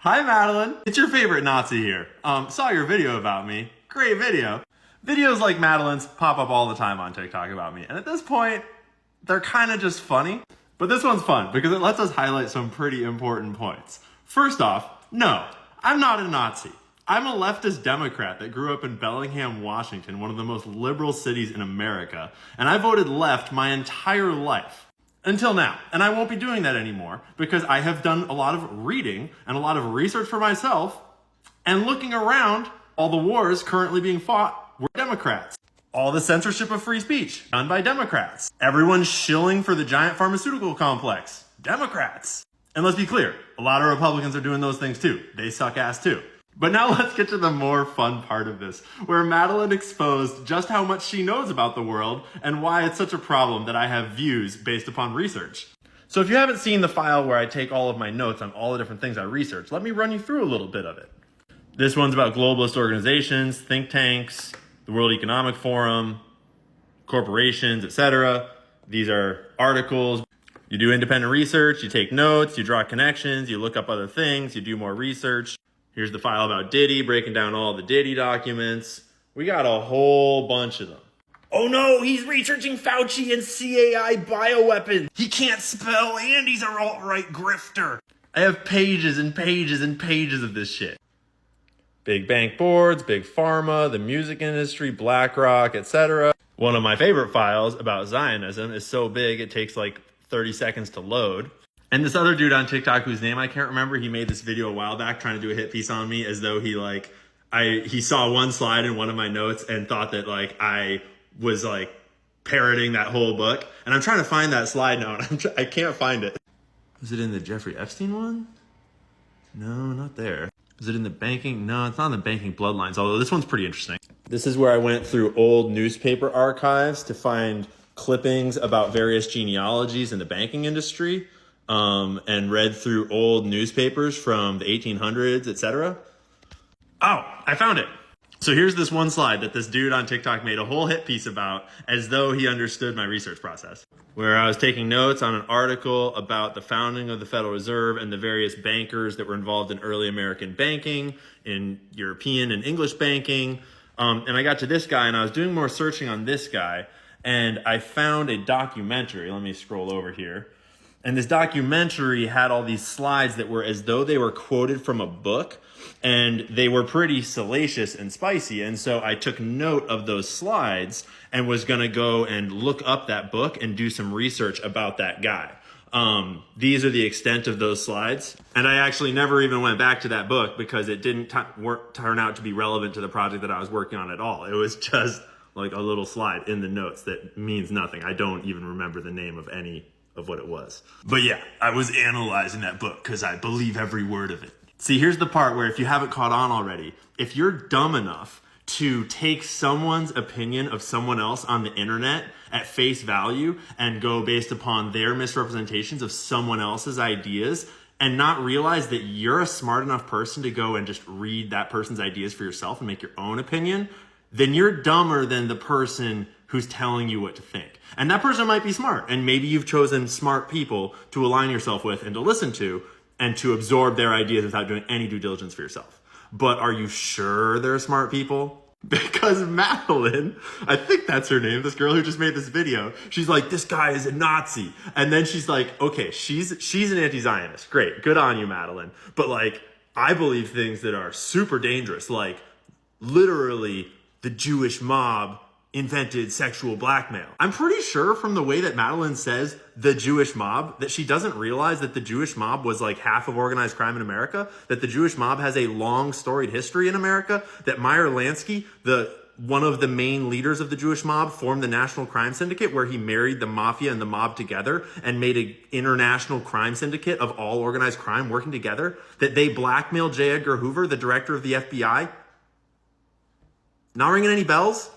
Hi, Madeline. It's your favorite Nazi here. Saw your video about me. Great video. Videos like Madeline's pop up all the time on TikTok about me. And at this point, they're kind of just funny. But this one's fun because it lets us highlight some pretty important points. First off, no, I'm not a Nazi. I'm a leftist Democrat that grew up in Bellingham, Washington, one of the most liberal cities in America. And I voted left my entire life. Until now. And I won't be doing that anymore because I have done a lot of reading and a lot of research for myself, and looking around, all the wars currently being fought were Democrats. All the censorship of free speech done by Democrats. Everyone shilling for the giant pharmaceutical complex. Democrats. And let's be clear, a lot of Republicans are doing those things too. They suck ass too. But now let's get to the more fun part of this, where Madeline exposed just how much she knows about the world and why it's such a problem that I have views based upon research. So if you haven't seen the file where I take all of my notes on all the different things I research, let me run you through a little bit of it. This one's about globalist organizations, think tanks, the World Economic Forum, corporations, etc. These are articles. You do independent research, you take notes, you draw connections, you look up other things, you do more research. Here's the file about Diddy, breaking down all the Diddy documents. We got a whole bunch of them. Oh no, he's researching Fauci and CAI bioweapons. He can't spell and he's a alt-right grifter. I have pages and pages and pages of this shit. Big bank boards, big pharma, the music industry, BlackRock, etc. One of my favorite files about Zionism is so big it takes like 30 seconds to load. And this other dude on TikTok whose name I can't remember, he made this video a while back trying to do a hit piece on me as though he saw one slide in one of my notes and thought that I was parroting that whole book. And I'm trying to find that slide now and I can't find it. Was it in the Jeffrey Epstein one? No, not there. Is it in the banking? No, it's not in the banking bloodlines, although this one's pretty interesting. This is where I went through old newspaper archives to find clippings about various genealogies in the banking industry. And read through old newspapers from the 1800s, etc. Oh, I found it. So here's this one slide that this dude on TikTok made a whole hit piece about as though he understood my research process, where I was taking notes on an article about the founding of the Federal Reserve and the various bankers that were involved in early American banking, in European and English banking. And I got to this guy and I was doing more searching on this guy and I found a documentary. Let me scroll over here. And this documentary had all these slides that were as though they were quoted from a book, and they were pretty salacious and spicy. And so I took note of those slides and was going to go and look up that book and do some research about that guy. These are the extent of those slides. And I actually never even went back to that book because it didn't turn out to be relevant to the project that I was working on at all. It was just like a little slide in the notes that means nothing. I don't even remember the name of any of what it was. But yeah, I was analyzing that book because I believe every word of it. See, here's the part where if you haven't caught on already, if you're dumb enough to take someone's opinion of someone else on the internet at face value and go based upon their misrepresentations of someone else's ideas and not realize that you're a smart enough person to go and just read that person's ideas for yourself and make your own opinion, then you're dumber than the person who's telling you what to think. And that person might be smart, and maybe you've chosen smart people to align yourself with and to listen to and to absorb their ideas without doing any due diligence for yourself. But are you sure they're smart people? Because Madeline, I think that's her name, this girl who just made this video, she's like, this guy is a Nazi. And then she's like, okay, she's an anti-Zionist. Great, good on you, Madeline. But I believe things that are super dangerous, like literally the Jewish mob invented sexual blackmail. I'm pretty sure from the way that Madeline says the Jewish mob that she doesn't realize that the Jewish mob was half of organized crime in America, that the Jewish mob has a long storied history in America, that Meyer Lansky, one of the main leaders of the Jewish mob, formed the National Crime Syndicate where he married the mafia and the mob together and made an international crime syndicate of all organized crime working together, that they blackmailed J. Edgar Hoover, the director of the FBI. Not ringing any bells?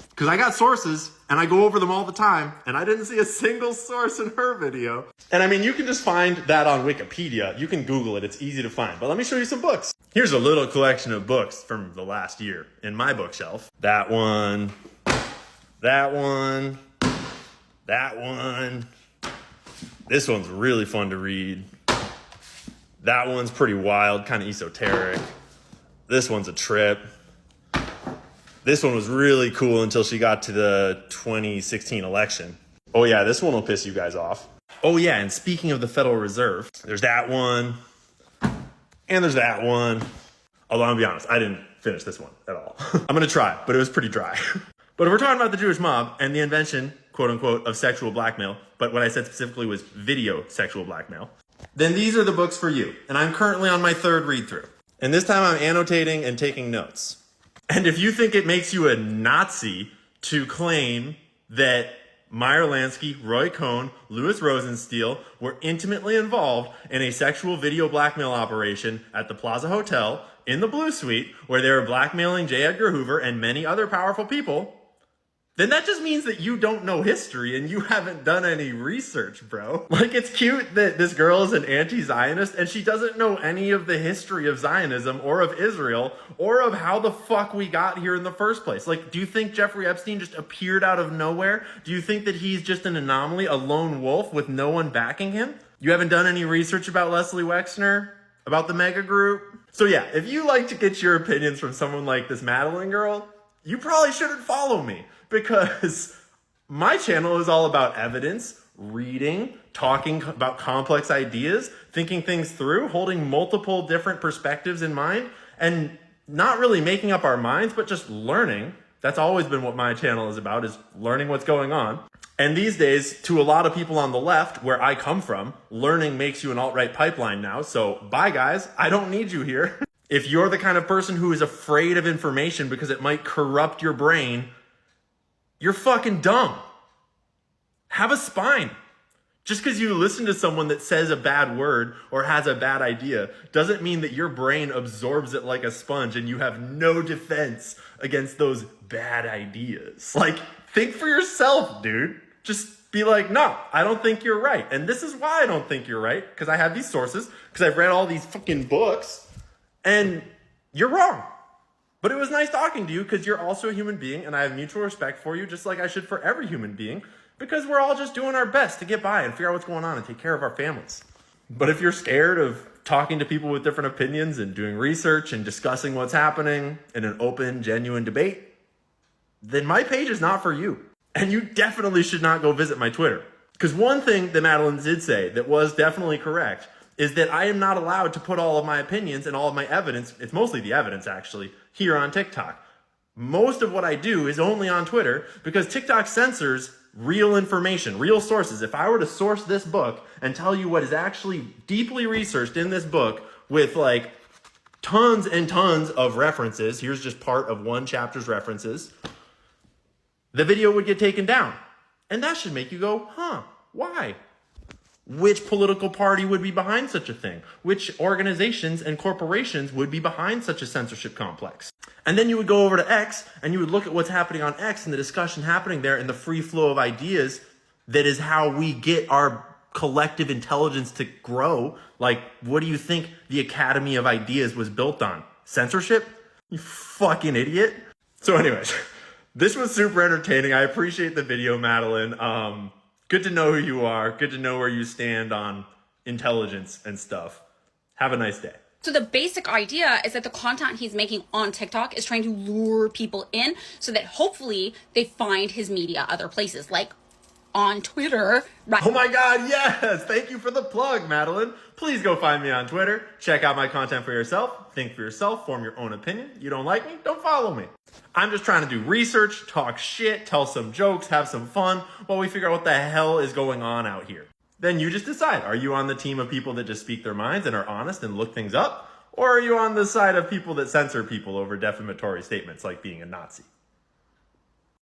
Because I got sources, and I go over them all the time, and I didn't see a single source in her video. And I mean, you can just find that on Wikipedia. You can Google it. It's easy to find. But let me show you some books. Here's a little collection of books from the last year in my bookshelf. That one, that one, that one. This one's really fun to read. That one's pretty wild, kind of esoteric. This one's a trip. This one was really cool until she got to the 2016 election. Oh yeah, this one will piss you guys off. Oh yeah, and speaking of the Federal Reserve, there's that one, and there's that one. Although I'll be honest, I didn't finish this one at all. I'm gonna try, but it was pretty dry. But if we're talking about the Jewish mob and the invention, quote unquote, of sexual blackmail, but what I said specifically was video sexual blackmail, then these are the books for you. And I'm currently on my 3rd read through. And this time I'm annotating and taking notes. And if you think it makes you a Nazi to claim that Meyer Lansky, Roy Cohn, Louis Rosenstiel were intimately involved in a sexual video blackmail operation at the Plaza Hotel in the Blue Suite where they were blackmailing J. Edgar Hoover and many other powerful people, then that just means that you don't know history and you haven't done any research, bro. Like, it's cute that this girl is an anti-Zionist and she doesn't know any of the history of Zionism or of Israel or of how the fuck we got here in the first place. Like, do you think Jeffrey Epstein just appeared out of nowhere? Do you think that he's just an anomaly, a lone wolf with no one backing him? You haven't done any research about Leslie Wexner? About the mega group? So yeah, if you like to get your opinions from someone like this Madeline girl, you probably shouldn't follow me. Because my channel is all about evidence, reading, talking about complex ideas, thinking things through, holding multiple different perspectives in mind, and not really making up our minds, but just learning. That's always been what my channel is about, is learning what's going on. And these days, to a lot of people on the left, where I come from, learning makes you an alt-right pipeline now. So bye guys, I don't need you here. If you're the kind of person who is afraid of information because it might corrupt your brain, you're fucking dumb. Have a spine. Just because you listen to someone that says a bad word or has a bad idea doesn't mean that your brain absorbs it like a sponge and you have no defense against those bad ideas. Like, think for yourself, dude. Just be like, no, I don't think you're right. And this is why I don't think you're right, because I have these sources, because I've read all these fucking books, and you're wrong. But it was nice talking to you because you're also a human being and I have mutual respect for you, just like I should for every human being, because we're all just doing our best to get by and figure out what's going on and take care of our families. But if you're scared of talking to people with different opinions and doing research and discussing what's happening in an open, genuine debate, then my page is not for you. And you definitely should not go visit my Twitter. Because one thing that Madeline did say that was definitely correct is that I am not allowed to put all of my opinions and all of my evidence, it's mostly the evidence actually, here on TikTok. Most of what I do is only on Twitter because TikTok censors real information, real sources. If I were to source this book and tell you what is actually deeply researched in this book with like tons and tons of references, here's just part of one chapter's references, the video would get taken down. And that should make you go, huh, why? Which political party would be behind such a thing? Which organizations and corporations would be behind such a censorship complex? And then you would go over to X and you would look at what's happening on X and the discussion happening there and the free flow of ideas that is how we get our collective intelligence to grow. Like, what do you think the Academy of Ideas was built on? Censorship? You fucking idiot. So anyways, this was super entertaining. I appreciate the video, Madeline. Good to know who you are. Good to know where you stand on intelligence and stuff. Have a nice day. So the basic idea is that the content he's making on TikTok is trying to lure people in so that hopefully they find his media other places, like on Twitter. Right. Oh my God, yes! Thank you for the plug, Madeline. Please go find me on Twitter. Check out my content for yourself. Think for yourself. Form your own opinion. You don't like me? Don't follow me. I'm just trying to do research, talk shit, tell some jokes, have some fun while we figure out what the hell is going on out here. Then you just decide. Are you on the team of people that just speak their minds and are honest and look things up? Or are you on the side of people that censor people over defamatory statements like being a Nazi?